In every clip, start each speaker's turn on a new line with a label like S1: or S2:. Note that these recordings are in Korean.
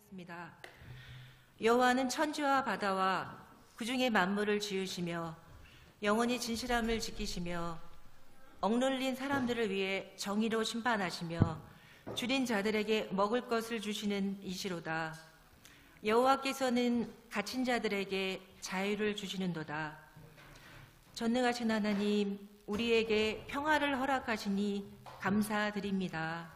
S1: 기도하겠습니다. 여호와는 천지와 바다와 그 중에 만물을 지으시며 영원히 진실함을 지키시며 억눌린 사람들을 위해 정의로 심판하시며 줄인 자들에게 먹을 것을 주시는 이시로다. 여호와께서는 갇힌 자들에게 자유를 주시는도다. 전능하신 하나님, 우리에게 평화를 허락하시니 감사드립니다.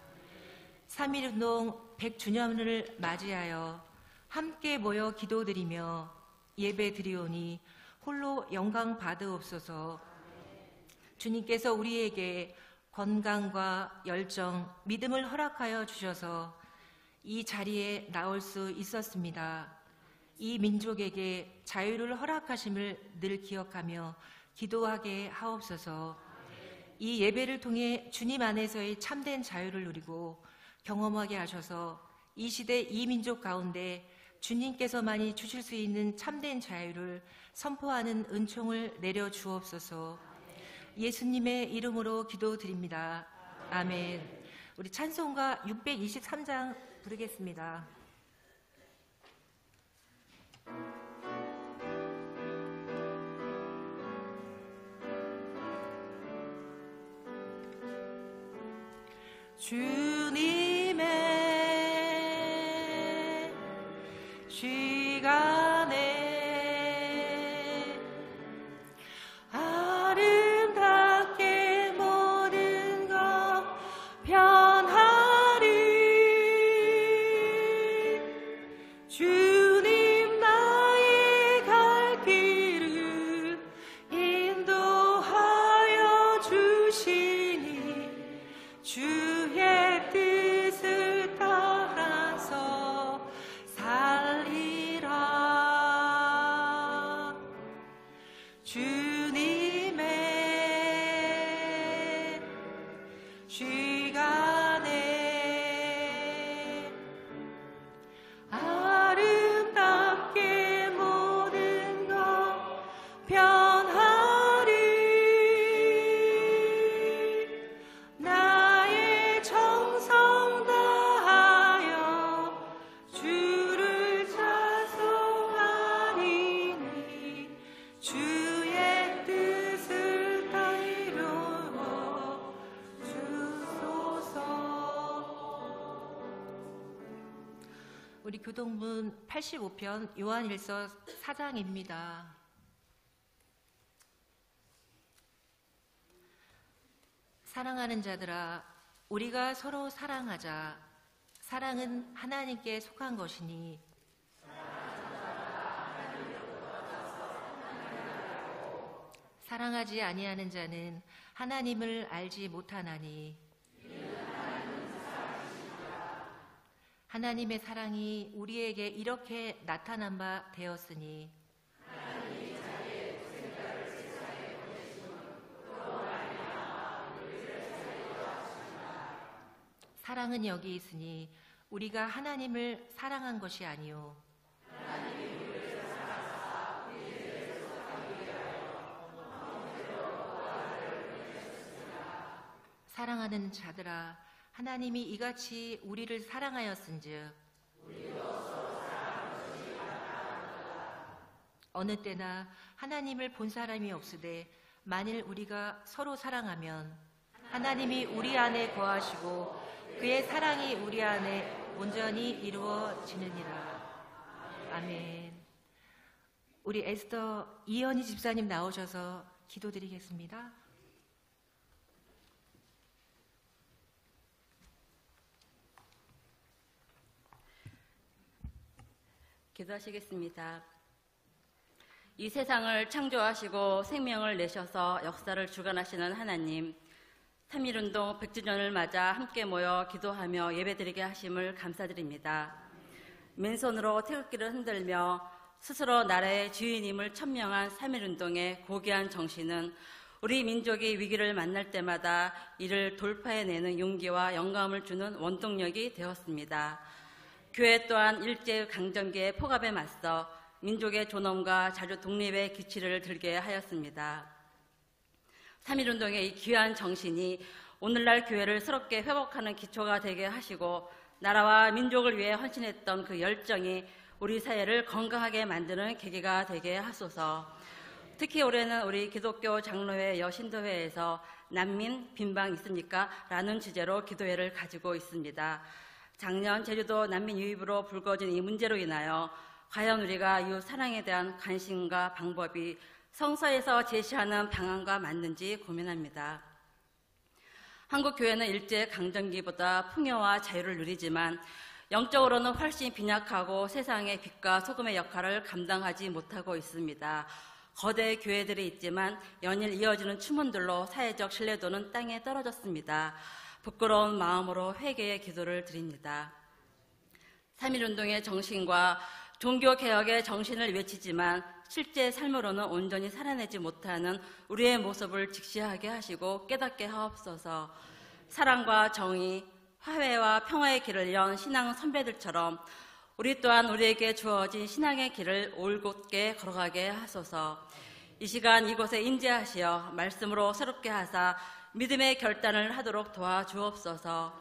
S1: 3.1운동 100주년을 맞이하여 함께 모여 기도드리며 예배드리오니 홀로 영광 받으옵소서. 주님께서 우리에게 건강과 열정, 믿음을 허락하여 주셔서 이 자리에 나올 수 있었습니다. 이 민족에게 자유를 허락하심을 늘 기억하며 기도하게 하옵소서. 이 예배를 통해 주님 안에서의 참된 자유를 누리고 경험하게 하셔서 이 시대 이 민족 가운데 주님께서만이 주실 수 있는 참된 자유를 선포하는 은총을 내려 주옵소서. 예수님의 이름으로 기도드립니다. 아멘. 우리 찬송가 623장 부르겠습니다. 주님의 시간에 아름답게 모든 것 변하리. 주님 나의 갈 길을 인도하여 주시니 주의 뜻을 따라서 살리라. 주님의 시간에 아름답게 모든 것 변하리. 나의 정성 다하여 주를 찬송하리니 주의 뜻을 이루어 주소서. 우리 교동문 85편 요한일서 4장입니다. 사랑하는 자들아, 우리가 서로 사랑하자. 사랑은 하나님께 속한 것이니 사랑하지 아니하는 자는 하나님을 알지 못하나니 하나님의 사랑이 우리에게 이렇게 나타난 바 되었으니 사랑은 여기 있으니 우리가 하나님을 사랑한 것이 아니요 사랑하는 자들아, 하나님이 이같이 우리를 사랑하였은즉 어느 때나 하나님을 본 사람이 없으되 만일 우리가 서로 사랑하면 하나님이 우리 안에 거하시고 그의 사랑이 우리 안에 온전히 이루어지느니라. 아멘. 우리 에스더 이현희 집사님 나오셔서 기도드리겠습니다.
S2: 기도하시겠습니다. 이 세상을 창조하시고 생명을 내셔서 역사를 주관하시는 하나님, 3.1운동 100주년을 맞아 함께 모여 기도하며 예배드리게 하심을 감사드립니다. 맨손으로 태극기를 흔들며 스스로 나라의 주인임을 천명한 3.1운동의 고귀한 정신은 우리 민족이 위기를 만날 때마다 이를 돌파해내는 용기와 영감을 주는 원동력이 되었습니다. 교회 또한 일제강점기의 폭압에 맞서 민족의 존엄과 자주 독립의 기치를 들게 하였습니다. 3.1운동의 이 귀한 정신이 오늘날 교회를 새롭게 회복하는 기초가 되게 하시고 나라와 민족을 위해 헌신했던 그 열정이 우리 사회를 건강하게 만드는 계기가 되게 하소서. 특히 올해는 우리 기독교 장로회 여신도회에서 난민 빈방 있습니까? 라는 주제로 기도회를 가지고 있습니다. 작년 제주도 난민 유입으로 불거진 이 문제로 인하여 과연 우리가 이웃 사랑에 대한 관심과 방법이 성서에서 제시하는 방안과 맞는지 고민합니다. 한국 교회는 일제 강점기보다 풍요와 자유를 누리지만 영적으로는 훨씬 빈약하고 세상의 빛과 소금의 역할을 감당하지 못하고 있습니다. 거대 교회들이 있지만 연일 이어지는 추문들로 사회적 신뢰도는 땅에 떨어졌습니다. 부끄러운 마음으로 회개의 기도를 드립니다. 3.1운동의 정신과 종교개혁의 정신을 외치지만 실제 삶으로는 온전히 살아내지 못하는 우리의 모습을 직시하게 하시고 깨닫게 하옵소서. 사랑과 정의, 화해와 평화의 길을 연 신앙 선배들처럼 우리 또한 우리에게 주어진 신앙의 길을 올곧게 걸어가게 하소서. 이 시간 이곳에 인재하시어 말씀으로 새롭게 하사 믿음의 결단을 하도록 도와주옵소서.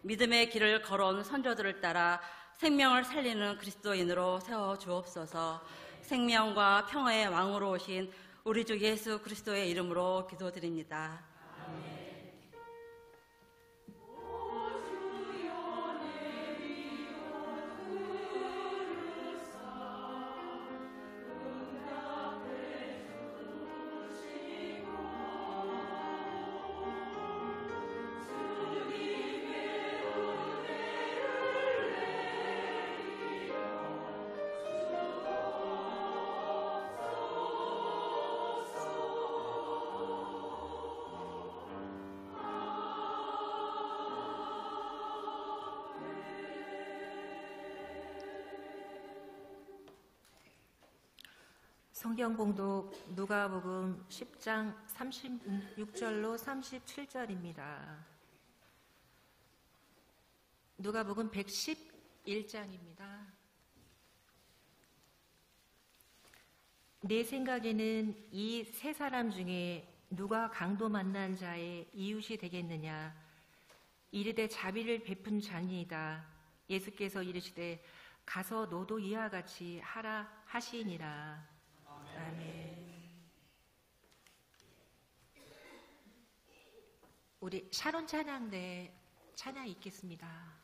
S2: 믿음의 길을 걸어온 선조들을 따라 생명을 살리는 그리스도인으로 세워주옵소서. 생명과 평화의 왕으로 오신 우리 주 예수 그리스도의 이름으로 기도드립니다. 아멘.
S1: 성경 봉독 누가복음 10장 36절로 37절입니다. 누가복음 111장입니다. 내 생각에는 이 세 사람 중에 누가 강도 만난 자의 이웃이 되겠느냐? 이르되 자비를 베푼 자니이다. 예수께서 이르시되 가서 너도 이와 같이 하라 하시니라. 아멘. 우리 샤론 찬양대 찬양 읽겠습니다.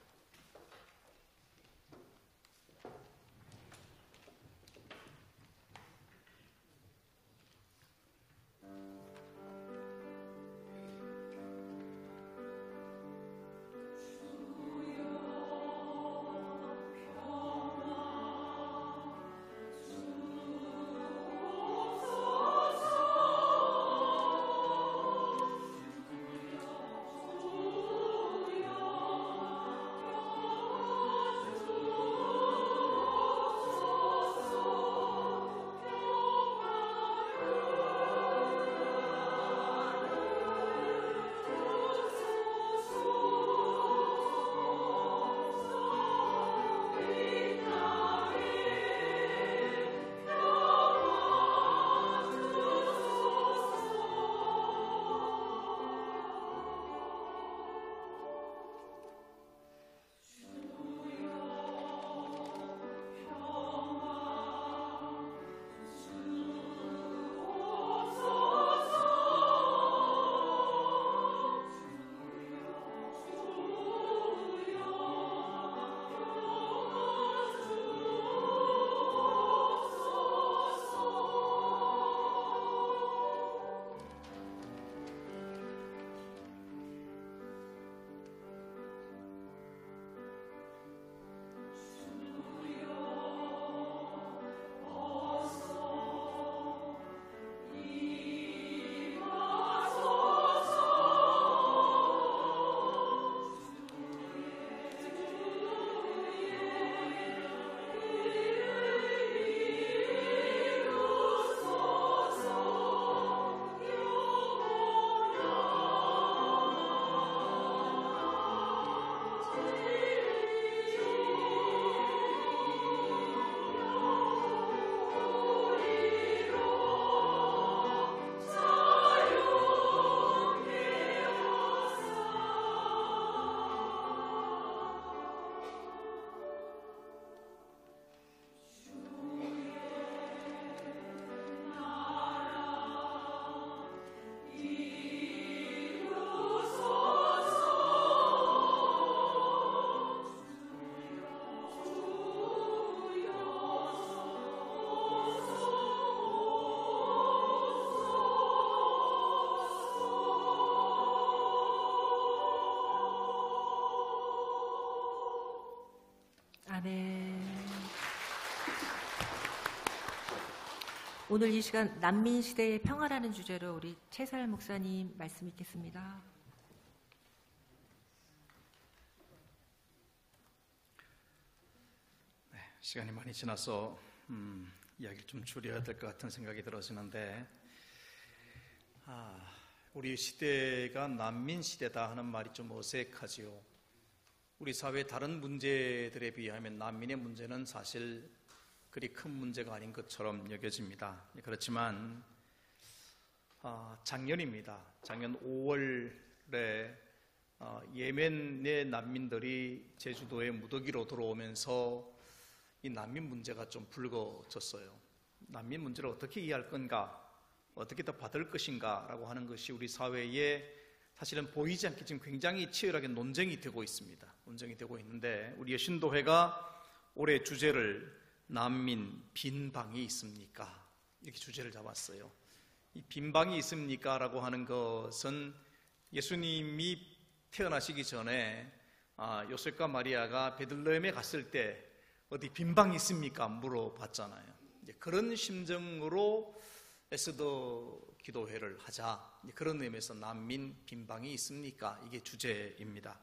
S1: 오늘 이 시간 난민 시대의 평화라는 주제로 우리 최설 목사님 말씀 읽겠습니다.
S3: 네, 시간이 많이 지나서 이야기를 좀 줄여야 될 것 같은 생각이 들어지는데, 우리 시대가 난민 시대다 하는 말이 좀 어색하지요. 우리 사회의 다른 문제들에 비하면 난민의 문제는 사실 그리 큰 문제가 아닌 것처럼 여겨집니다. 그렇지만 작년입니다. 작년 5월에 예멘의 난민들이 제주도에 무더기로 들어오면서 이 난민 문제가 좀 불거졌어요. 난민 문제를 어떻게 이해할 건가, 어떻게 더 받을 것인가 라고 하는 것이 우리 사회에 사실은 보이지 않게 지금 굉장히 치열하게 논쟁이 되고 있습니다. 논쟁이 되고 있는데, 우리 여신도회가 올해 주제를 난민 빈 방이 있습니까? 이렇게 주제를 잡았어요. 이 빈 방이 있습니까? 라고 하는 것은 예수님이 태어나시기 전에 요셉과 마리아가 베들레헴에 갔을 때 어디 빈 방이 있습니까? 물어봤잖아요. 그런 심정으로 에스더 기도회를 하자, 그런 의미에서 난민 빈 방이 있습니까? 이게 주제입니다.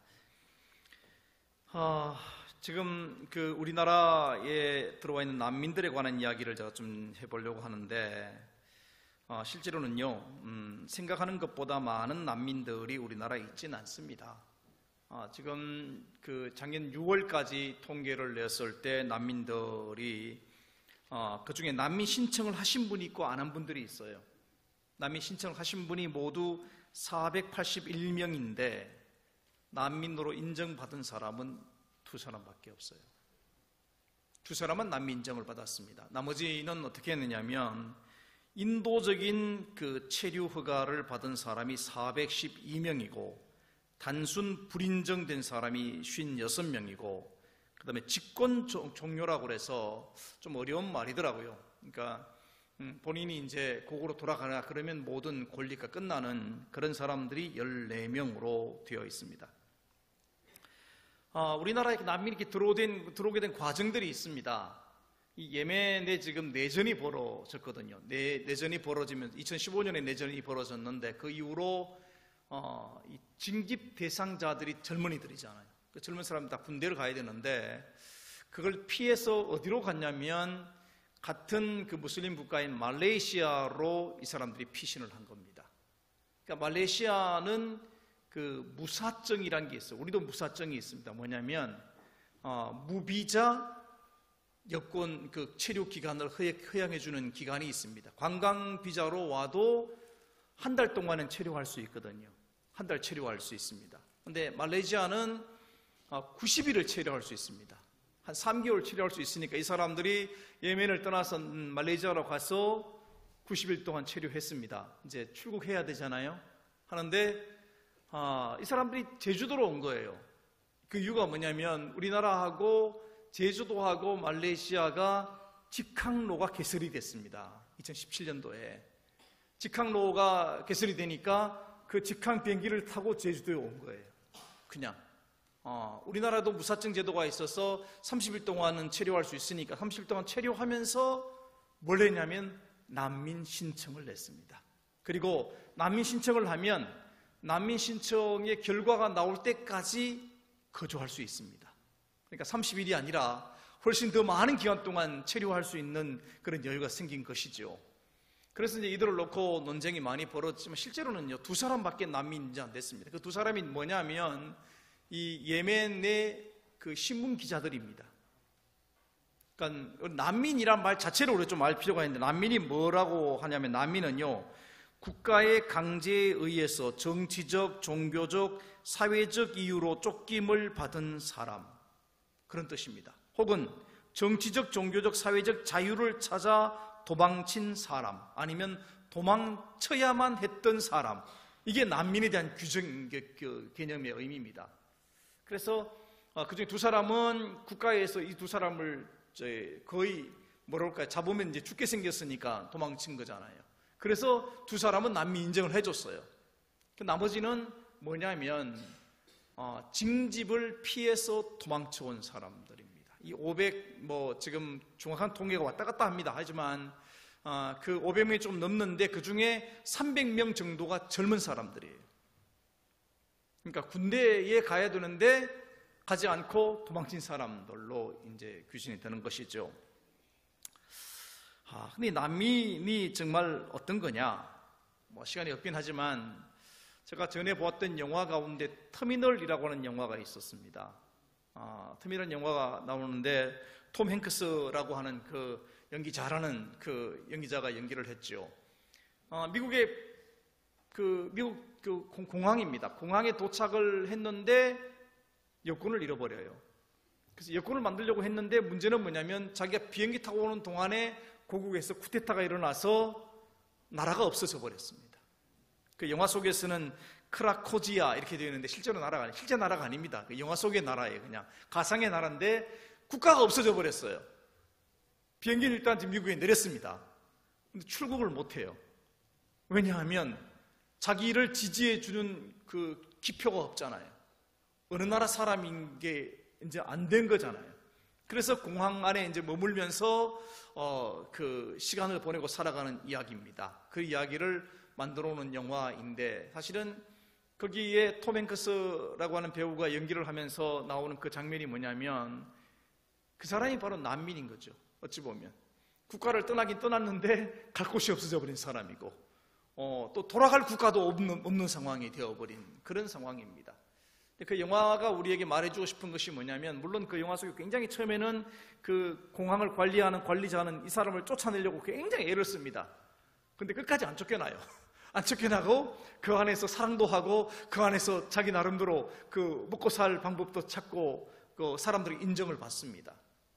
S3: 지금 우리나라에 들어와 있는 난민들에 관한 이야기를 제가 좀 해보려고 하는데, 실제로는요, 생각하는 것보다 많은 난민들이 우리나라에 있지는 않습니다. 지금 작년 6월까지 통계를 냈을 때 난민들이 그 중에 난민 신청을 하신 분이 있고 안 한 분들이 있어요. 난민 신청을 하신 분이 모두 481명인데 난민으로 인정받은 사람은 2사람밖에 없어요. 2사람은 난민 인정을 받았습니다. 나머지는 어떻게 했느냐면, 인도적인 체류 허가를 받은 사람이 412명이고 단순 불인정된 사람이 56명이고, 그 다음에 직권 종료라고 그래서 좀 어려운 말이더라고요. 그러니까 본인이 이제 고국으로 돌아가나 그러면 모든 권리가 끝나는 그런 사람들이 14명으로 되어 있습니다. 우리나라에 난민이 이렇게 들어오게 된 과정들이 있습니다. 이 예멘에 지금 내전이 벌어졌거든요. 내전이 벌어지면서 2015년에 내전이 벌어졌는데, 그 이후로 이 징집 대상자들이 젊은이들이잖아요. 그 젊은 사람들 다 군대를 가야 되는데, 그걸 피해서 어디로 갔냐면 같은 무슬림 국가인 말레이시아로 이 사람들이 피신을 한 겁니다. 그러니까 말레이시아는 무사증이라는 게 있어요. 우리도 무사증이 있습니다. 뭐냐면 무비자 여권 체류 기간을 허용해 주는 기간이 있습니다. 관광 비자로 와도 한 달 동안은 체류할 수 있거든요. 한 달 체류할 수 있습니다. 그런데 말레이시아는 90일을 체류할 수 있습니다. 한 3개월 체류할 수 있으니까 이 사람들이 예멘을 떠나서 말레이시아로 가서 90일 동안 체류했습니다. 이제 출국해야 되잖아요. 하는데 이 사람들이 제주도로 온 거예요. 그 이유가 뭐냐면, 우리나라하고 제주도하고 말레이시아가 직항로가 개설이 됐습니다. 2017년도에 직항로가 개설이 되니까 그 직항 비행기를 타고 제주도에 온 거예요. 그냥 우리나라도 무사증 제도가 있어서 30일 동안은 체류할 수 있으니까 30일 동안 체류하면서 뭘 했냐면 난민 신청을 냈습니다. 그리고 난민 신청을 하면 난민 신청의 결과가 나올 때까지 거주할 수 있습니다. 그러니까 30일이 아니라 훨씬 더 많은 기간 동안 체류할 수 있는 그런 여유가 생긴 것이죠. 그래서 이제 이들을 놓고 논쟁이 많이 벌어지지만, 실제로는요, 2사람밖에 난민 인정 안 됐습니다. 그 2사람이 뭐냐면 이 예멘의 신문 기자들입니다. 그러니까 난민이란 말 자체를 우리가 좀 알 필요가 있는데, 난민이 뭐라고 하냐면, 난민은요, 국가의 강제에 의해서 정치적, 종교적, 사회적 이유로 쫓김을 받은 사람, 그런 뜻입니다. 혹은 정치적, 종교적, 사회적 자유를 찾아 도망친 사람, 아니면 도망쳐야만 했던 사람, 이게 난민에 대한 개념의 의미입니다. 그래서 그중에 2사람은 국가에서 이 2사람을 거의 잡으면 이제 죽게 생겼으니까 도망친 거잖아요. 그래서 2사람은 난민 인정을 해줬어요. 나머지는 뭐냐면 징집을 피해서 도망쳐온 사람들입니다. 이 500 지금 정확한 통계가 왔다 갔다 합니다. 하지만 그 500명이 좀 넘는데 그 중에 300명 정도가 젊은 사람들이에요. 그러니까 군대에 가야 되는데 가지 않고 도망친 사람들로 이제 귀신이 되는 것이죠. 근데 난민이 정말 어떤 거냐? 뭐 시간이 없긴 하지만 제가 전에 보았던 영화 가운데 터미널이라고 하는 영화가 있었습니다. 터미널 영화가 나오는데 톰 행크스라고 하는 그 연기 잘하는 그 연기자가 연기를 했죠. 미국의 미국 공항입니다. 공항에 도착을 했는데 여권을 잃어버려요. 그래서 여권을 만들려고 했는데 문제는 뭐냐면 자기가 비행기 타고 오는 동안에 고국에서 쿠데타가 일어나서 나라가 없어져 버렸습니다. 그 영화 속에서는 크라코지아 이렇게 되어 있는데 실제 나라가 아닙니다. 그 영화 속의 나라예요. 그냥 가상의 나라인데 국가가 없어져 버렸어요. 비행기는 일단 지금 미국에 내렸습니다. 근데 출국을 못해요. 왜냐하면 자기를 지지해주는 그 기표가 없잖아요. 어느 나라 사람인 게 이제 안 된 거잖아요. 그래서 공항 안에 이제 머물면서 그 시간을 보내고 살아가는 이야기입니다. 그 이야기를 만들어 놓은 영화인데 사실은 거기에 톰 행크스라고 하는 배우가 연기를 하면서 나오는 그 장면이 뭐냐면 그 사람이 바로 난민인 거죠. 어찌 보면 국가를 떠나긴 떠났는데 갈 곳이 없어져 버린 사람이고 또 돌아갈 국가도 없는 상황이 되어버린 그런 상황입니다. 그 영화가 우리에게 말해주고 싶은 것이 뭐냐면 물론 그 영화 속에 굉장히 처음에는 그 공항을 관리하는 관리자는 이 사람을 쫓아내려고 굉장히 애를 씁니다. 근데 끝까지 안 쫓겨나요. 안 쫓겨나고 그 안에서 사랑도 하고 그 안에서 자기 나름대로 그 먹고 살 방법도 찾고 그 사람들의 인정을 받습니다.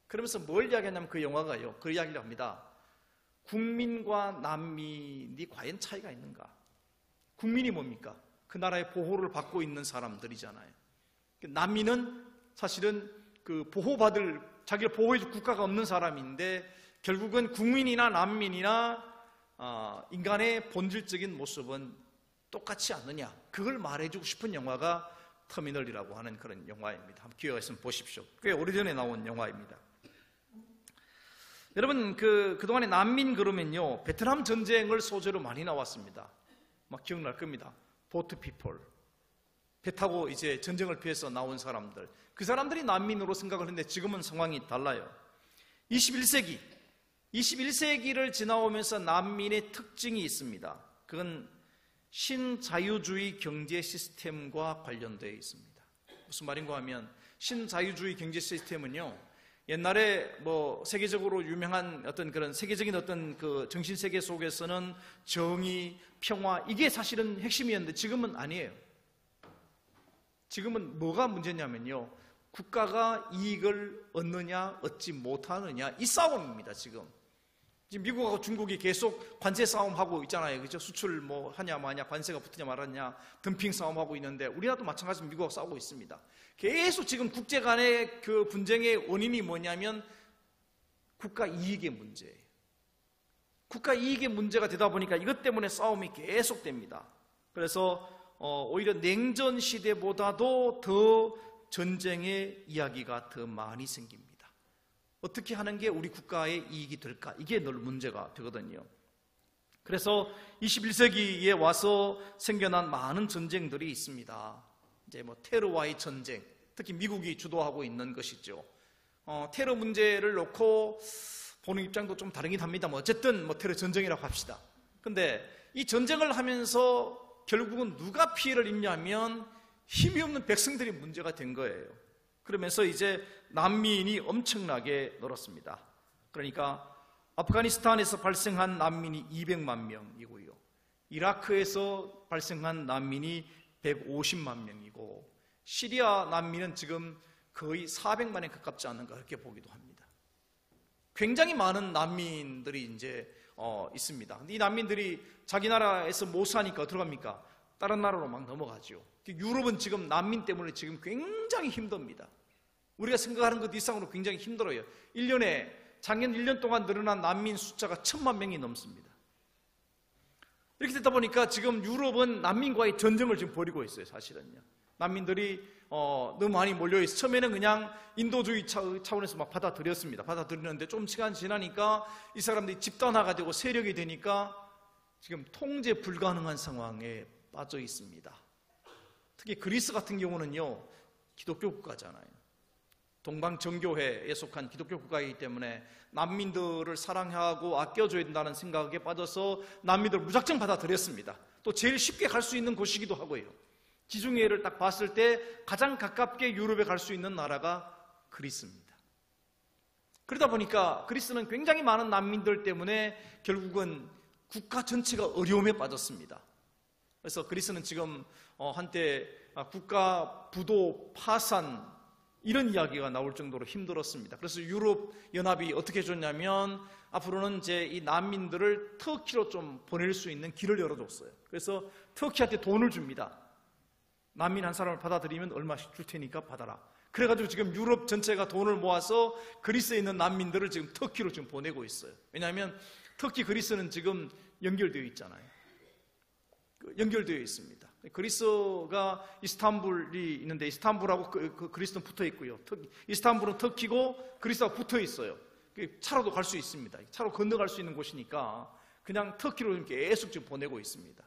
S3: 그러면서 뭘 이야기하냐면 그 영화가요. 그 이야기를 합니다. 국민과 난민이 과연 차이가 있는가? 국민이 뭡니까? 그 나라의 보호를 받고 있는 사람들이잖아요. 난민은 사실은 그 보호받을, 자기를 보호해줄 국가가 없는 사람인데 결국은 국민이나 난민이나 인간의 본질적인 모습은 똑같지 않느냐? 그걸 말해주고 싶은 영화가 터미널이라고 하는 그런 영화입니다. 한번 기회가 있으면 보십시오. 꽤 오래전에 나온 영화입니다. 여러분 그동안에 난민 그러면요 베트남 전쟁을 소재로 많이 나왔습니다. 막 기억날 겁니다. 보트 피플, 배 타고 이제 전쟁을 피해서 나온 사람들, 그 사람들이 난민으로 생각을 했는데 지금은 상황이 달라요. 21세기를 지나오면서 난민의 특징이 있습니다. 그건 신자유주의 경제 시스템과 관련되어 있습니다. 무슨 말인가 하면 신자유주의 경제 시스템은요 옛날에 뭐 세계적으로 유명한 어떤 그런 세계적인 어떤 그 정신 세계 속에서는 정의, 평화 이게 사실은 핵심이었는데 지금은 아니에요. 지금은 뭐가 문제냐면요 국가가 이익을 얻느냐 얻지 못하느냐 이 싸움입니다. 지금 미국하고 중국이 계속 관세 싸움하고 있잖아요. 그죠? 수출 뭐 하냐 마냐 관세가 붙으냐 말았냐 덤핑 싸움하고 있는데 우리나라도 마찬가지로 미국하고 싸우고 있습니다. 계속 지금 국제 간의 그 분쟁의 원인이 뭐냐면 국가 이익의 문제예요. 국가 이익의 문제가 되다 보니까 이것 때문에 싸움이 계속됩니다. 그래서 오히려 냉전 시대보다도 더 전쟁의 이야기가 더 많이 생깁니다. 어떻게 하는 게 우리 국가의 이익이 될까? 이게 늘 문제가 되거든요. 그래서 21세기에 와서 생겨난 많은 전쟁들이 있습니다. 이제 뭐 테러와의 전쟁, 특히 미국이 주도하고 있는 것이죠. 테러 문제를 놓고 보는 입장도 좀 다르긴 합니다. 뭐 어쨌든 뭐 테러 전쟁이라고 합시다. 근데 이 전쟁을 하면서 결국은 누가 피해를 입냐면 힘이 없는 백성들이 문제가 된 거예요. 그러면서 이제 난민이 엄청나게 늘었습니다. 그러니까 아프가니스탄에서 발생한 난민이 200만 명이고요. 이라크에서 발생한 난민이 150만 명이고 시리아 난민은 지금 거의 400만에 가깝지 않는가 그렇게 보기도 합니다. 굉장히 많은 난민들이 이제 있습니다. 이 난민들이 자기 나라에서 못 사니까 어떻게 합니까? 다른 나라로 막 넘어가죠. 유럽은 지금 난민 때문에 지금 굉장히 힘듭니다. 우리가 생각하는 것 이상으로 굉장히 힘들어요. 작년 1년 동안 늘어난 난민 숫자가 1000만 명이 넘습니다. 이렇게 되다 보니까 지금 유럽은 난민과의 전쟁을 지금 벌이고 있어요, 사실은요. 난민들이 너무 많이 몰려있어. 처음에는 그냥 인도주의 차원에서 막 받아들였습니다. 받아들이는데 좀 시간이 지나니까 이 사람들이 집단화가 되고 세력이 되니까 지금 통제 불가능한 상황에 빠져 있습니다. 특히 그리스 같은 경우는요, 기독교 국가잖아요. 동방정교회에 속한 기독교 국가이기 때문에 난민들을 사랑하고 아껴줘야 된다는 생각에 빠져서 난민들을 무작정 받아들였습니다. 또 제일 쉽게 갈 수 있는 곳이기도 하고요. 지중해를 딱 봤을 때 가장 가깝게 유럽에 갈 수 있는 나라가 그리스입니다. 그러다 보니까 그리스는 굉장히 많은 난민들 때문에 결국은 국가 전체가 어려움에 빠졌습니다. 그래서 그리스는 지금 한때 국가 부도 파산 이런 이야기가 나올 정도로 힘들었습니다. 그래서 유럽 연합이 어떻게 해줬냐면 앞으로는 이제 이 난민들을 터키로 좀 보낼 수 있는 길을 열어줬어요. 그래서 터키한테 돈을 줍니다. 난민 한 사람을 받아들이면 얼마씩 줄 테니까 받아라. 그래가지고 지금 유럽 전체가 돈을 모아서 그리스에 있는 난민들을 지금 터키로 지금 보내고 있어요. 왜냐하면 터키 그리스는 지금 연결되어 있잖아요. 연결되어 있습니다. 그리스가 이스탄불이 있는데 이스탄불하고 그리스는 붙어 있고요. 이스탄불은 터키고 그리스하고 붙어 있어요. 차로도 갈 수 있습니다. 차로 건너갈 수 있는 곳이니까 그냥 터키로 계속 지금 보내고 있습니다.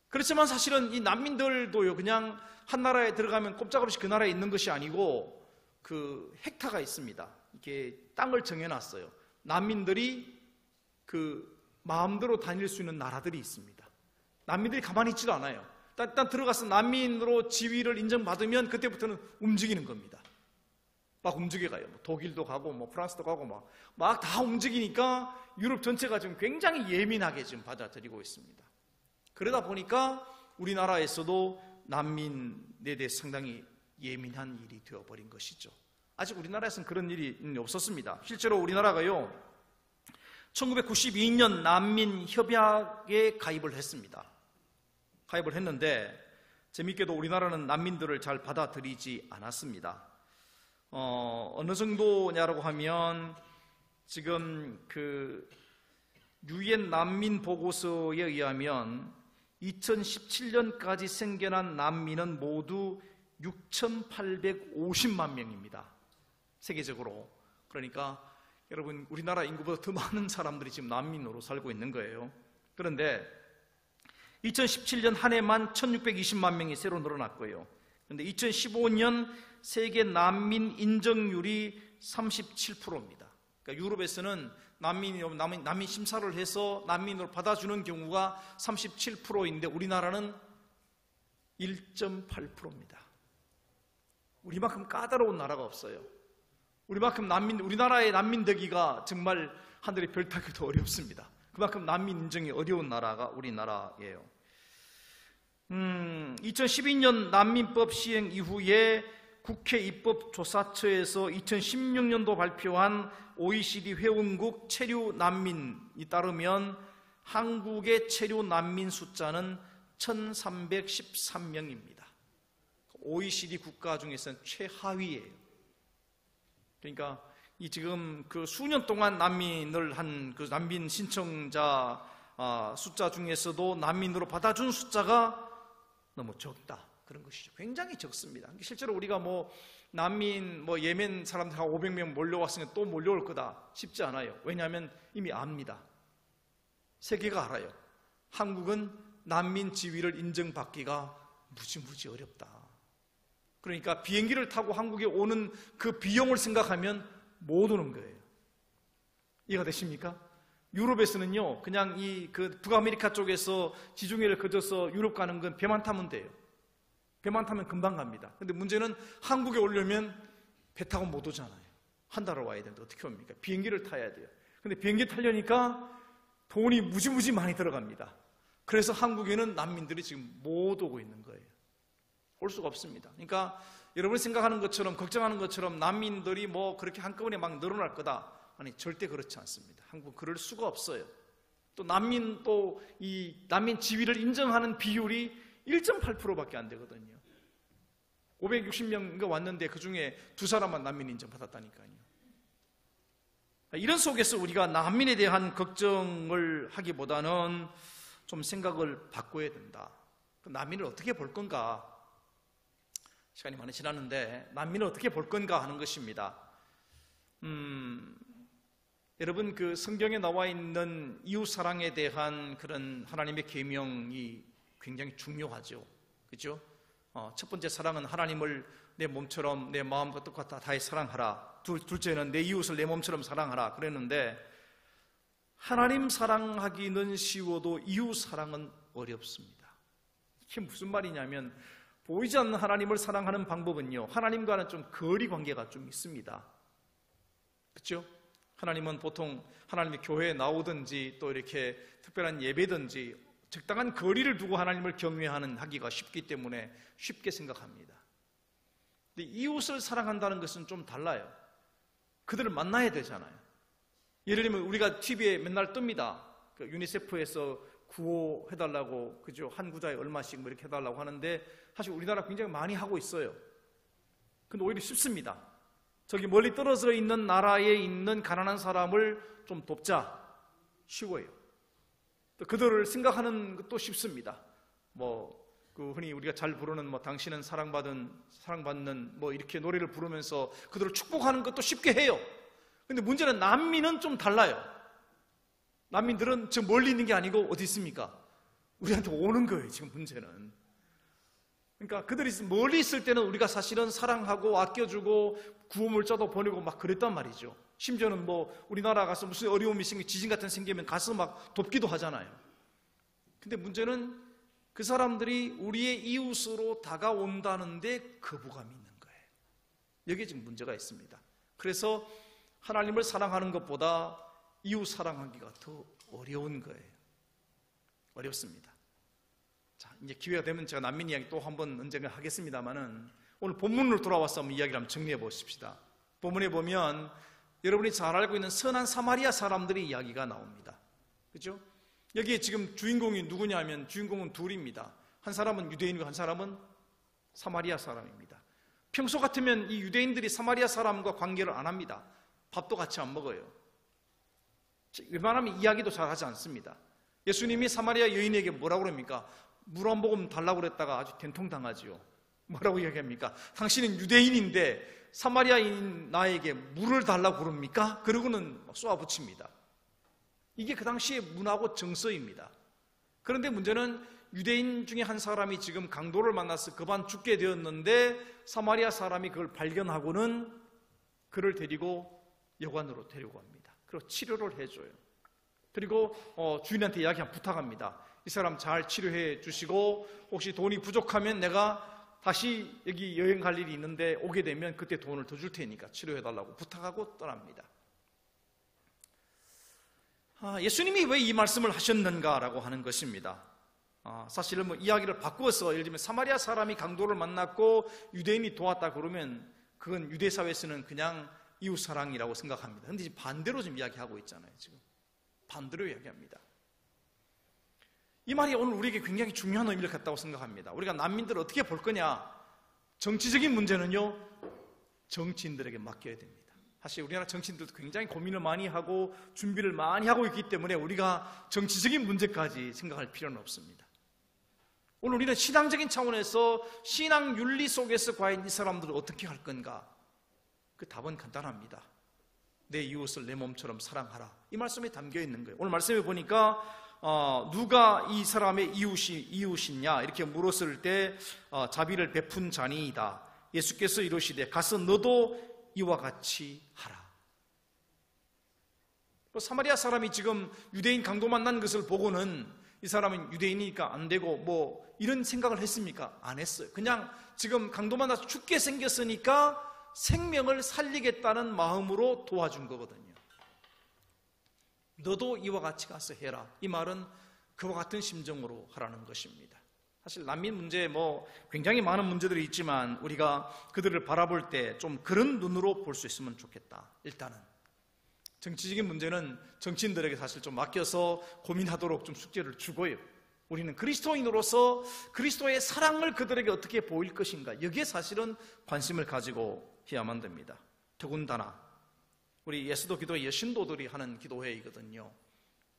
S3: 그렇지만 사실은 이 난민들도요, 그냥 한 나라에 들어가면 꼼짝없이 그 나라에 있는 것이 아니고 그 헥타가 있습니다. 이게 땅을 정해놨어요. 난민들이 그 마음대로 다닐 수 있는 나라들이 있습니다. 난민들이 가만히 있지도 않아요. 일단 들어가서 난민으로 지위를 인정받으면 그때부터는 움직이는 겁니다. 막 움직여가요. 독일도 가고 프랑스도 가고 막 다 움직이니까 유럽 전체가 지금 굉장히 예민하게 지금 받아들이고 있습니다. 그러다 보니까 우리나라에서도 난민에 대해 상당히 예민한 일이 되어버린 것이죠. 아직 우리나라에서는 그런 일이 없었습니다. 실제로 우리나라가요, 1992년 난민협약에 가입을 했습니다. 가입을 했는데 재밌게도 우리나라는 난민들을 잘 받아들이지 않았습니다. 어느 정도냐라고 하면 지금 그 유엔 난민 보고서에 의하면 2017년까지 생겨난 난민은 모두 6,850만 명입니다. 세계적으로. 그러니까 여러분, 우리나라 인구보다 더 많은 사람들이 지금 난민으로 살고 있는 거예요. 그런데 2017년 한 해만 1,620만 명이 새로 늘어났고요. 그런데 2015년 세계 난민 인정률이 37%입니다. 그러니까 유럽에서는 난민 심사를 해서 난민으로 받아주는 경우가 37%인데 우리나라는 1.8%입니다. 우리만큼 까다로운 나라가 없어요. 우리나라의 난민 되기가 정말 하늘의 별 타기도 어렵습니다. 그만큼 난민 인정이 어려운 나라가 우리나라예요. 2012년 난민법 시행 이후에 국회 입법조사처에서 2016년도 발표한 OECD 회원국 체류 난민이 따르면 한국의 체류 난민 숫자는 1,313명입니다. OECD 국가 중에서는 최하위예요. 그러니까 이 지금 그 수년 동안 난민을 한 그 난민 신청자 숫자 중에서도 난민으로 받아준 숫자가 너무 적다. 그런 것이죠. 굉장히 적습니다. 실제로 우리가 난민 예멘 사람들 한 500명 몰려왔으니까 또 몰려올 거다 싶지 않아요. 왜냐하면 이미 압니다. 세계가 알아요. 한국은 난민 지위를 인정받기가 무지무지 어렵다. 그러니까 비행기를 타고 한국에 오는 그 비용을 생각하면 못 오는 거예요. 이해가 되십니까? 유럽에서는요, 그냥 그 북아메리카 쪽에서 지중해를 거쳐서 유럽 가는 건 배만 타면 돼요. 배만 타면 금방 갑니다. 근데 문제는 한국에 오려면 배 타고 못 오잖아요. 한 달을 와야 되는데 어떻게 옵니까? 비행기를 타야 돼요. 근데 비행기 타려니까 돈이 무지무지 많이 들어갑니다. 그래서 한국에는 난민들이 지금 못 오고 있는 거예요. 올 수가 없습니다. 그러니까 여러분이 생각하는 것처럼, 걱정하는 것처럼 난민들이 그렇게 한꺼번에 막 늘어날 거다. 아니, 절대 그렇지 않습니다. 한국은 그럴 수가 없어요. 또 이 난민 지위를 인정하는 비율이 1.8%밖에 안 되거든요. 560명가 왔는데 그 중에 2사람만 난민 인정 받았다니까요. 이런 속에서 우리가 난민에 대한 걱정을 하기보다는 좀 생각을 바꿔야 된다. 난민을 어떻게 볼 건가? 시간이 많이 지났는데 난민을 어떻게 볼 건가 하는 것입니다. 여러분, 그 성경에 나와 있는 이웃 사랑에 대한 그런 하나님의 계명이 굉장히 중요하죠. 그렇죠? 첫 번째 사랑은 하나님을 내 몸처럼 내 마음과 뜻과 다해 사랑하라. 둘째는 내 이웃을 내 몸처럼 사랑하라 그랬는데, 하나님 사랑하기는 쉬워도 이웃 사랑은 어렵습니다. 이게 무슨 말이냐면, 보이지 않는 하나님을 사랑하는 방법은요, 하나님과는 좀 거리 관계가 좀 있습니다. 그렇죠? 하나님은 보통 하나님의 교회에 나오든지 또 이렇게 특별한 예배든지 적당한 거리를 두고 하나님을 경외하는 하기가 쉽기 때문에 쉽게 생각합니다. 근데 이웃을 사랑한다는 것은 좀 달라요. 그들을 만나야 되잖아요. 예를 들면 우리가 TV에 맨날 뜹니다. 그 유니세프에서 구호해달라고, 그죠? 한 구자에 얼마씩 뭐 이렇게 해달라고 하는데, 사실 우리나라 굉장히 많이 하고 있어요. 근데 오히려 쉽습니다. 저기 멀리 떨어져 있는 나라에 있는 가난한 사람을 좀 돕자. 쉬워요. 또 그들을 생각하는 것도 쉽습니다. 그 흔히 우리가 잘 부르는 당신은 사랑받는 이렇게 노래를 부르면서 그들을 축복하는 것도 쉽게 해요. 근데 문제는 난민은 좀 달라요. 난민들은 저 멀리 있는 게 아니고 어디 있습니까? 우리한테 오는 거예요, 지금 문제는. 그러니까 그들이 멀리 있을 때는 우리가 사실은 사랑하고 아껴주고 구호물자도 보내고 막 그랬단 말이죠. 심지어는 우리나라 가서 무슨 어려움이 생기면, 지진 같은 생기면 가서 막 돕기도 하잖아요. 근데 문제는 그 사람들이 우리의 이웃으로 다가온다는데 거부감이 있는 거예요. 여기에 지금 문제가 있습니다. 그래서 하나님을 사랑하는 것보다 이웃 사랑하기가 더 어려운 거예요. 어렵습니다. 자, 이제 기회가 되면 제가 난민 이야기 또 한번 언젠가 하겠습니다만은, 오늘 본문으로 돌아와서 한번 이야기를 한번 정리해 보십시다. 본문에 보면 여러분이 잘 알고 있는 선한 사마리아 사람들의 이야기가 나옵니다. 그렇죠? 여기에 지금 주인공이 누구냐면, 주인공은 둘입니다. 한 사람은 유대인이고 한 사람은 사마리아 사람입니다. 평소 같으면 이 유대인들이 사마리아 사람과 관계를 안 합니다. 밥도 같이 안 먹어요. 웬만하면 이야기도 잘 하지 않습니다. 예수님이 사마리아 여인에게 뭐라고 그럽니까? 물 한 모금 달라고 그랬다가 아주 된통당하지요. 뭐라고 이야기합니까? 당신은 유대인인데 사마리아인 나에게 물을 달라고 그럽니까? 그러고는 쏘아붙입니다. 이게 그 당시의 문화고 정서입니다. 그런데 문제는 유대인 중에 한 사람이 지금 강도를 만나서 급한 죽게 되었는데, 사마리아 사람이 그걸 발견하고는 그를 데리고 여관으로 데리고 갑니다. 그리고 치료를 해줘요. 그리고 주인한테 이야기 한번 부탁합니다. 이 사람 잘 치료해 주시고, 혹시 돈이 부족하면 내가 다시 여기 여행 갈 일이 있는데 오게 되면 그때 돈을 더 줄 테니까 치료해 달라고 부탁하고 떠납니다. 예수님이 왜 이 말씀을 하셨는가라고 하는 것입니다. 사실은 이야기를 바꾸어서, 예를 들면 사마리아 사람이 강도를 만났고 유대인이 도왔다 그러면 그건 유대 사회에서는 그냥 이웃 사랑이라고 생각합니다. 그런데 지금 반대로 지금 이야기하고 있잖아요. 지금 반대로 이야기합니다. 이 말이 오늘 우리에게 굉장히 중요한 의미를 갖다고 생각합니다. 우리가 난민들을 어떻게 볼 거냐? 정치적인 문제는요, 정치인들에게 맡겨야 됩니다. 사실 우리나라 정치인들도 굉장히 고민을 많이 하고 준비를 많이 하고 있기 때문에 우리가 정치적인 문제까지 생각할 필요는 없습니다. 오늘 우리는 신앙적인 차원에서 신앙 윤리 속에서 과연 이 사람들을 어떻게 할 건가? 그 답은 간단합니다. 내 이웃을 내 몸처럼 사랑하라. 이 말씀에 담겨 있는 거예요. 오늘 말씀에 보니까 누가 이 사람의 이웃이냐 이렇게 물었을 때 자비를 베푼 자니이다. 예수께서 이르시되 가서 너도 이와 같이 하라. 사마리아 사람이 지금 유대인 강도 만난 것을 보고는 이 사람은 유대인이니까 안 되고 이런 생각을 했습니까? 안 했어요. 그냥 지금 강도 만나서 죽게 생겼으니까 생명을 살리겠다는 마음으로 도와준 거거든요. 너도 이와 같이 가서 해라. 이 말은 그와 같은 심정으로 하라는 것입니다. 사실 난민 문제 굉장히 많은 문제들이 있지만 우리가 그들을 바라볼 때 좀 그런 눈으로 볼 수 있으면 좋겠다. 일단은 정치적인 문제는 정치인들에게 사실 좀 맡겨서 고민하도록 좀 숙제를 주고요. 우리는 그리스도인으로서 그리스도의 사랑을 그들에게 어떻게 보일 것인가, 여기에 사실은 관심을 가지고 해야만 됩니다. 더군다나 우리 예수도 기도회 여신도들이 하는 기도회이거든요.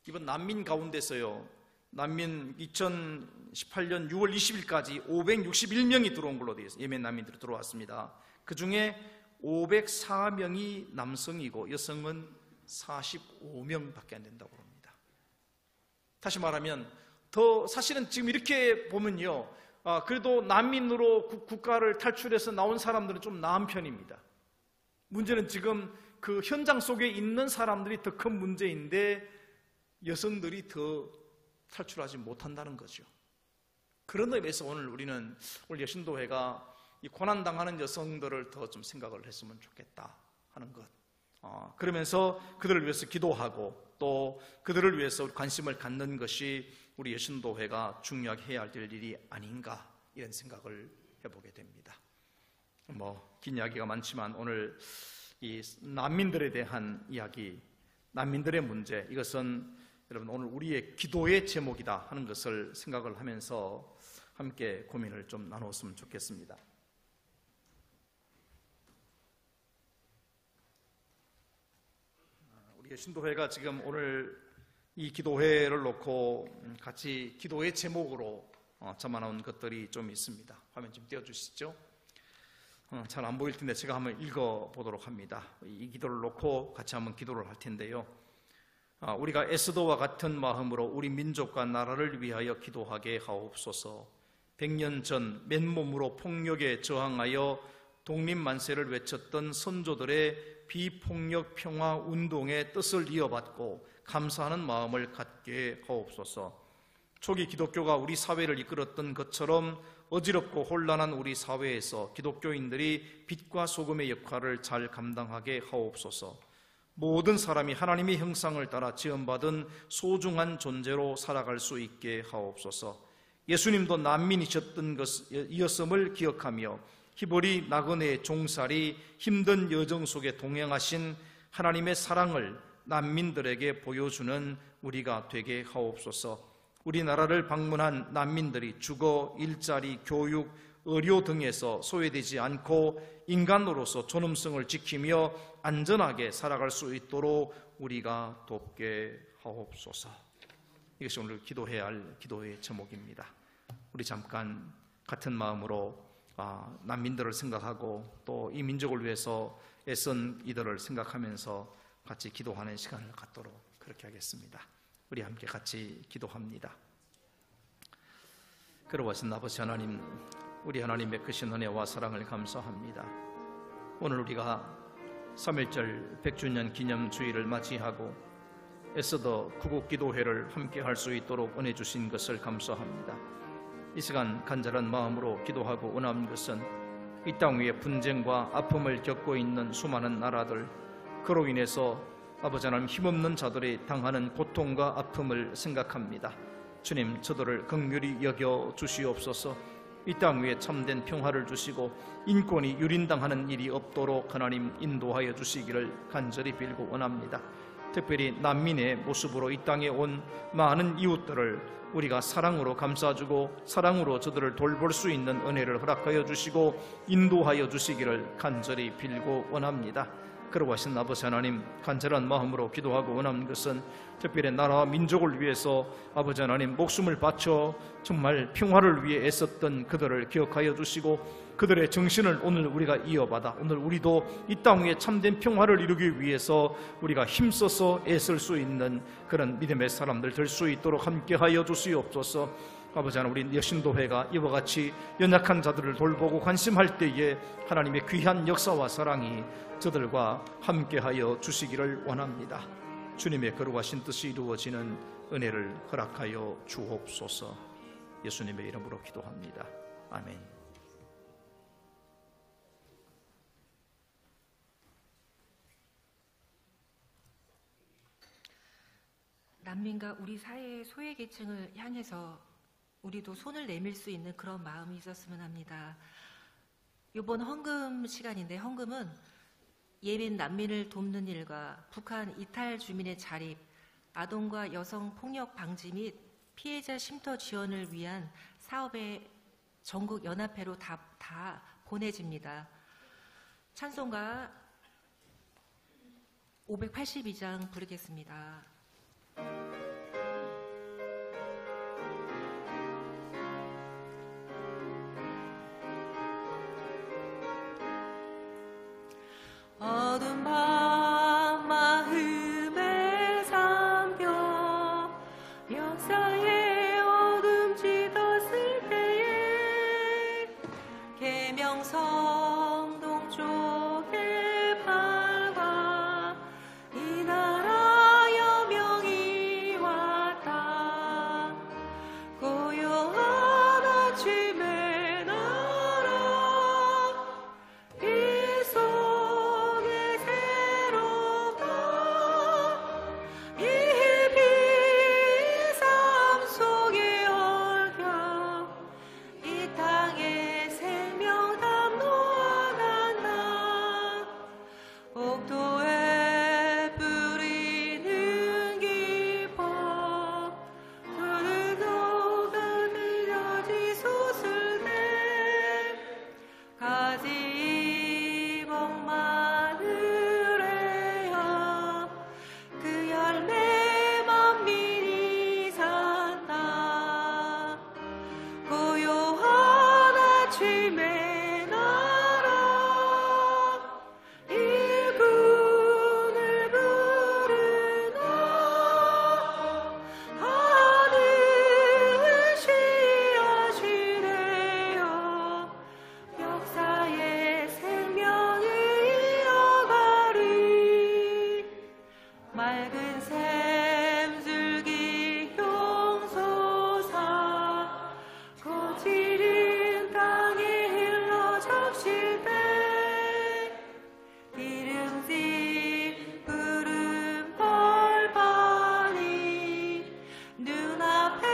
S3: 이번 난민 가운데서요, 난민 2018년 6월 20일까지 561명이 들어온 걸로 되어 있습니다. 예멘 난민들이 들어왔습니다. 그 중에 504명이 남성이고 여성은 45명밖에 안 된다고 합니다. 다시 말하면 사실은 지금 이렇게 보면요, 그래도 난민으로 국가를 탈출해서 나온 사람들은 좀 나은 편입니다. 문제는 지금 그 현장 속에 있는 사람들이 더 큰 문제인데 여성들이 더 탈출하지 못한다는 거죠. 그런 의미에서 오늘 여신도회가 이 고난당하는 여성들을 더 좀 생각을 했으면 좋겠다 하는 것, 그러면서 그들을 위해서 기도하고 또 그들을 위해서 관심을 갖는 것이 우리 여신도회가 중요하게 해야 할 일이 아닌가, 이런 생각을 해보게 됩니다. 긴 이야기가 많지만 오늘 이 난민들에 대한 이야기, 난민들의 문제, 이것은 여러분 오늘 우리의 기도의 제목이다 하는 것을 생각을 하면서 함께 고민을 좀 나눴으면 좋겠습니다. 우리 여신도회가 지금 오늘 이 기도회를 놓고 같이 기도의 제목으로 잡아놓은 것들이 좀 있습니다. 화면 좀 띄워주시죠. 잘 안 보일 텐데 제가 한번 읽어보도록 합니다. 이 기도를 놓고 같이 한번 기도를 할 텐데요. 우리가 에스더와 같은 마음으로 우리 민족과 나라를 위하여 기도하게 하옵소서. 100년 전 맨몸으로 폭력에 저항하여 독립만세를 외쳤던 선조들의 비폭력 평화 운동의 뜻을 이어받고 감사하는 마음을 갖게 하옵소서. 초기 기독교가 우리 사회를 이끌었던 것처럼 어지럽고 혼란한 우리 사회에서 기독교인들이 빛과 소금의 역할을 잘 감당하게 하옵소서. 모든 사람이 하나님의 형상을 따라 지음받은 소중한 존재로 살아갈 수 있게 하옵소서. 예수님도 난민이셨던 것이었음을 기억하며 히브리 나그네의 종살이 힘든 여정 속에 동행하신 하나님의 사랑을 난민들에게 보여주는 우리가 되게 하옵소서. 우리나라를 방문한 난민들이 주거, 일자리, 교육, 의료 등에서 소외되지 않고 인간으로서 존엄성을 지키며 안전하게 살아갈 수 있도록 우리가 돕게 하옵소서. 이것이 오늘 기도해야 할 기도의 제목입니다. 우리 잠깐 같은 마음으로 난민들을 생각하고 또 이 민족을 위해서 애쓴 이들을 생각하면서 같이 기도하는 시간을 갖도록 그렇게 하겠습니다. 우리 함께 같이 기도합니다. 그러하신 아버지 하나님, 우리 하나님의 크신 은혜와 사랑을 감사합니다. 오늘 우리가 3.1절 100주년 기념 주일을 맞이하고 에스더 구국기도회를 함께 할 수 있도록 은혜 주신 것을 감사합니다. 이 시간 간절한 마음으로 기도하고 원하는 것은 이 땅 위에 분쟁과 아픔을 겪고 있는 수많은 나라들, 그로 인해서 아버지 하나님 힘없는 자들이 당하는 고통과 아픔을 생각합니다. 주님, 저들을 긍휼히 여겨 주시옵소서. 이 땅 위에 참된 평화를 주시고 인권이 유린당하는 일이 없도록 하나님 인도하여 주시기를 간절히 빌고 원합니다. 특별히 난민의 모습으로 이 땅에 온 많은 이웃들을 우리가 사랑으로 감싸주고 사랑으로 저들을 돌볼 수 있는 은혜를 허락하여 주시고 인도하여 주시기를 간절히 빌고 원합니다. 그러고 하신 아버지 하나님, 간절한 마음으로 기도하고 원하는 것은 특별히 나라와 민족을 위해서 아버지 하나님 목숨을 바쳐 정말 평화를 위해 애썼던 그들을 기억하여 주시고 그들의 정신을 오늘 우리가 이어받아 오늘 우리도 이 땅 위에 참된 평화를 이루기 위해서 우리가 힘써서 애쓸 수 있는 그런 믿음의 사람들 될 수 있도록 함께하여 주시옵소서. 아버지 하나님, 우리 여신도회가 이와 같이 연약한 자들을 돌보고 관심할 때에 하나님의 귀한 역사와 사랑이 저들과 함께하여 주시기를 원합니다. 주님의 거룩하신 뜻이 이루어지는 은혜를 허락하여 주옵소서. 예수님의 이름으로 기도합니다. 아멘.
S1: 난민과 우리 사회의 소외계층을 향해서 우리도 손을 내밀 수 있는 그런 마음이 있었으면 합니다. 이번 헌금 시간인데, 헌금은 예멘 난민을 돕는 일과 북한 이탈 주민의 자립, 아동과 여성 폭력 방지 및 피해자 쉼터 지원을 위한 사업의 전국 연합회로 다 보내집니다. 찬송가 582장 부르겠습니다. 계명성 동쪽에 밝아 이 나라 여명이 왔다. 고요한 아침의 나라 이 속에 새로가 이 비삼 속에 얽혀 이 땅에 생명 담놓아간다. 옥토에 뿌리는 기뻐 그들도 그늘여지 솟을때 가지 복마늘에여 그 열매 만민이 산다. 고요한 아침의 나라 일꾼을 부르나 하늘시 하시래요. 역사의 생명을 이어가리. 맑은 샘줄기 용솟아 거칠은 땅에 흘러 적실 때 기름진 구름 벌판이 눈앞에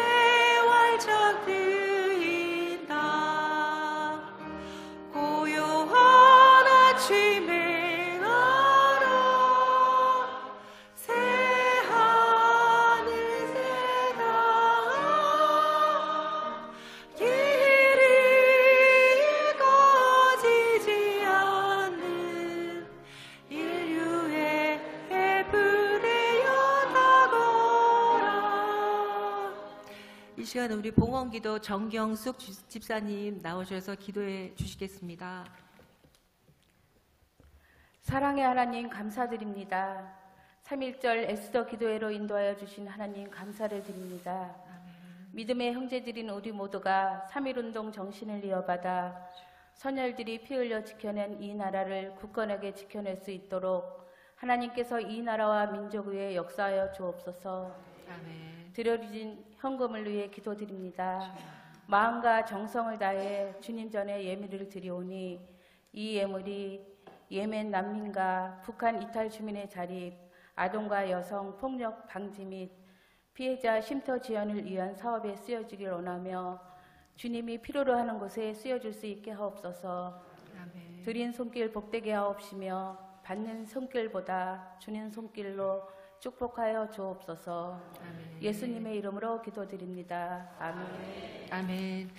S1: 활짝 트인다. 고요한 아침의 나라 새 하늘 새 땅 길이 꺼지지 않는 인류의 부대여 타거라. 이 시간 우리 봉헌기도 정경숙 집사님 나오셔서 기도해 주시겠습니다.
S4: 사랑의 하나님 감사드립니다. 3.1절 에스더 기도회로 인도하여 주신 하나님 감사를 드립니다. 믿음의 형제들인 우리 모두가 3.1운동 정신을 이어받아 선열들이 피 흘려 지켜낸 이 나라를 굳건하게 지켜낼 수 있도록 하나님께서 이 나라와 민족 위에 역사하여 주옵소서.
S1: 아멘.
S4: 드려진 헌금을 위해 기도드립니다. 마음과 정성을 다해 주님 전에 예물을 드리오니 이 예물이 예멘 난민과 북한 이탈 주민의 자립, 아동과 여성 폭력 방지 및 피해자 쉼터 지원을 위한 사업에 쓰여지길 원하며 주님이 필요로 하는 곳에 쓰여질 수 있게 하옵소서.
S1: 아멘.
S4: 드린 손길 복되게 하옵시며 받는 손길보다 주는 손길로 축복하여 주옵소서.
S1: 아멘.
S4: 예수님의 이름으로 기도드립니다. 아멘.
S1: 아멘.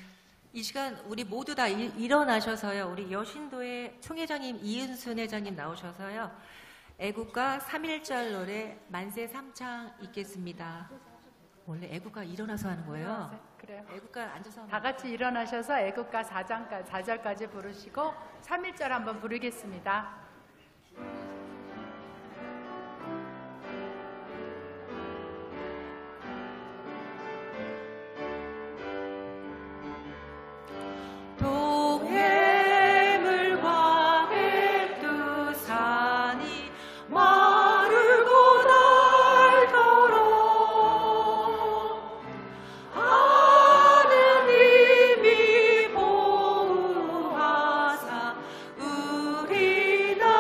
S1: 이 시간 우리 모두 다 일어나셔서요. 우리 여신도의 총회장님 이은순 회장님 나오셔서요. 애국가 3.1절 노래 만세 삼창 읽겠습니다. 원래 애국가 일어나서 하는 거예요?
S5: 그래요.
S1: 애국가 앉아서 하는
S5: 다 같이 일어나셔서 애국가 4절까지 부르시고 3.1절 한번 부르겠습니다.
S1: 동해물과 백두산이 마르고 닳도록 하느님이 보호하사 우리 나라를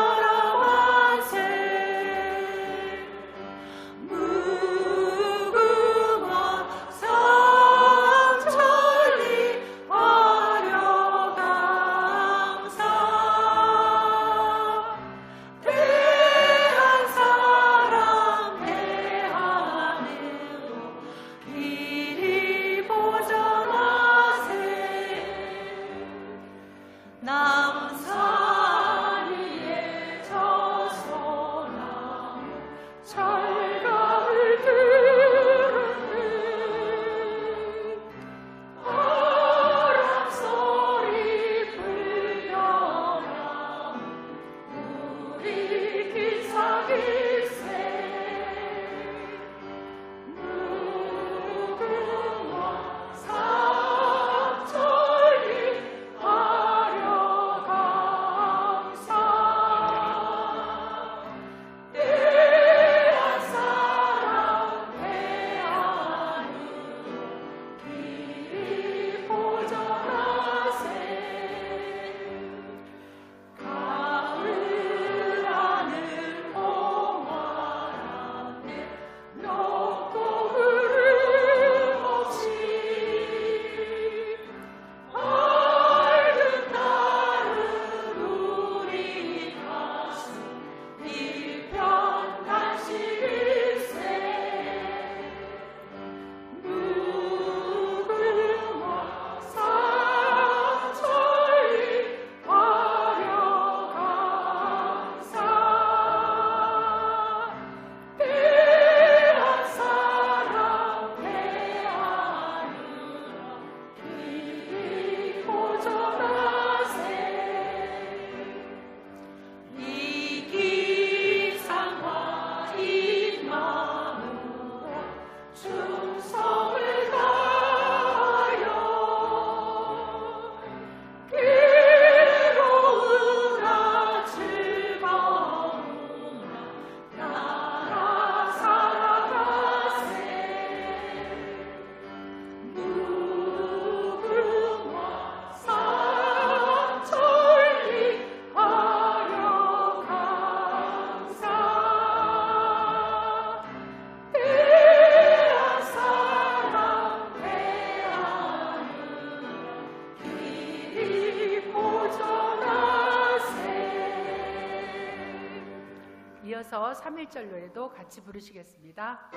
S5: 이어서 3.1절 노래도 같이 부르시겠습니다.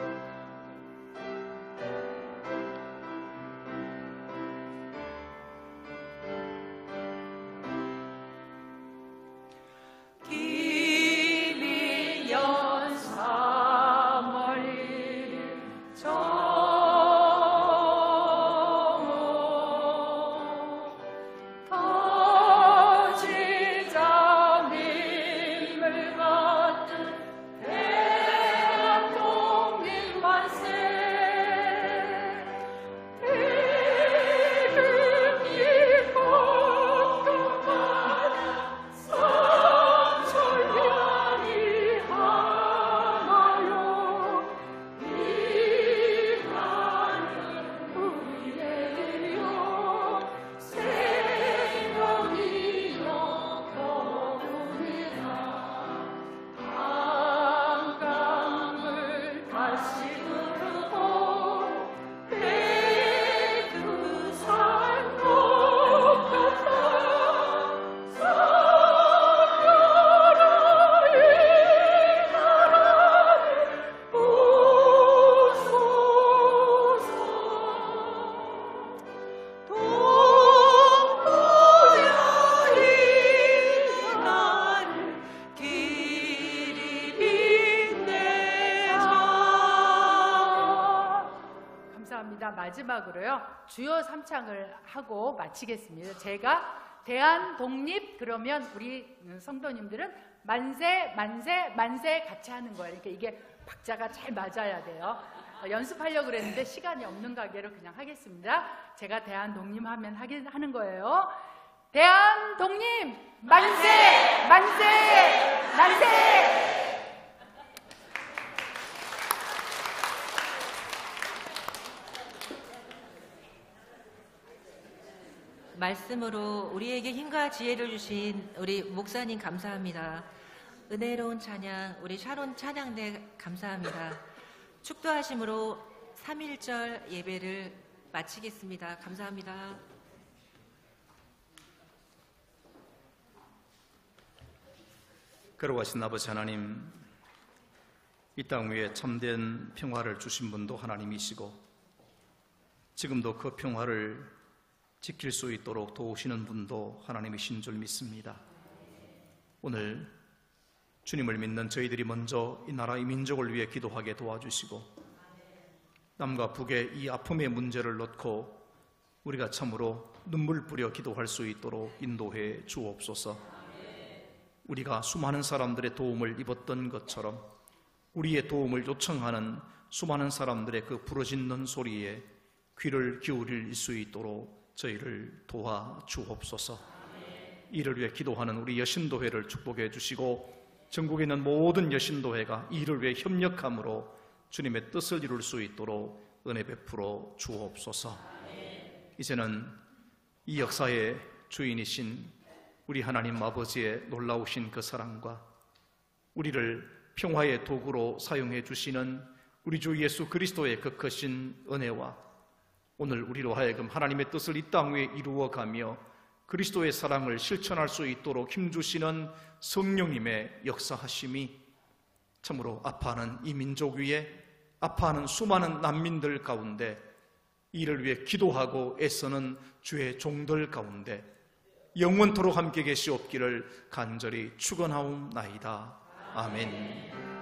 S5: 마지막으로요, 주요 3창을 하고 마치겠습니다. 제가 대한독립 그러면 우리 성도님들은 만세 만세 만세 같이 하는 거예요. 그러니까 이게 박자가 잘 맞아야 돼요. 연습하려고 그랬는데 시간이 없는 관계로 그냥 하겠습니다. 제가 대한독립 하면 하는 거예요. 대한독립 만세 만세 만세.
S1: 말씀으로 우리에게 힘과 지혜를 주신 우리 목사님 감사합니다. 은혜로운 찬양 우리 샤론 찬양대 감사합니다. 축도하심으로 3.1절 예배를 마치겠습니다. 감사합니다.
S3: 거룩하신 아버지 하나님, 이 땅 위에 참된 평화를 주신 분도 하나님이시고 지금도 그 평화를 지킬 수 있도록 도우시는 분도 하나님이신 줄 믿습니다. 오늘 주님을 믿는 저희들이 먼저 이 나라 이 민족을 위해 기도하게 도와주시고 남과 북의 이 아픔의 문제를 놓고 우리가 참으로 눈물 뿌려 기도할 수 있도록 인도해 주옵소서. 우리가 수많은 사람들의 도움을 입었던 것처럼 우리의 도움을 요청하는 수많은 사람들의 그 부르짖는 소리에 귀를 기울일 수 있도록 저희를 도와주옵소서. 이를 위해 기도하는 우리 여신도회를 축복해 주시고 전국에 있는 모든 여신도회가 이를 위해 협력함으로 주님의 뜻을 이룰 수 있도록 은혜 베풀어 주옵소서. 이제는 이 역사의 주인이신 우리 하나님 아버지의 놀라우신 그 사랑과 우리를 평화의 도구로 사용해 주시는 우리 주 예수 그리스도의 그 크신 은혜와 오늘 우리로 하여금 하나님의 뜻을 이 땅 위에 이루어가며 그리스도의 사랑을 실천할 수 있도록 힘주시는 성령님의 역사하심이 참으로 아파하는 이 민족 위에 아파하는 수많은 난민들 가운데 이를 위해 기도하고 애쓰는 주의 종들 가운데 영원토록 함께 계시옵기를 간절히 축원하옵나이다. 아멘.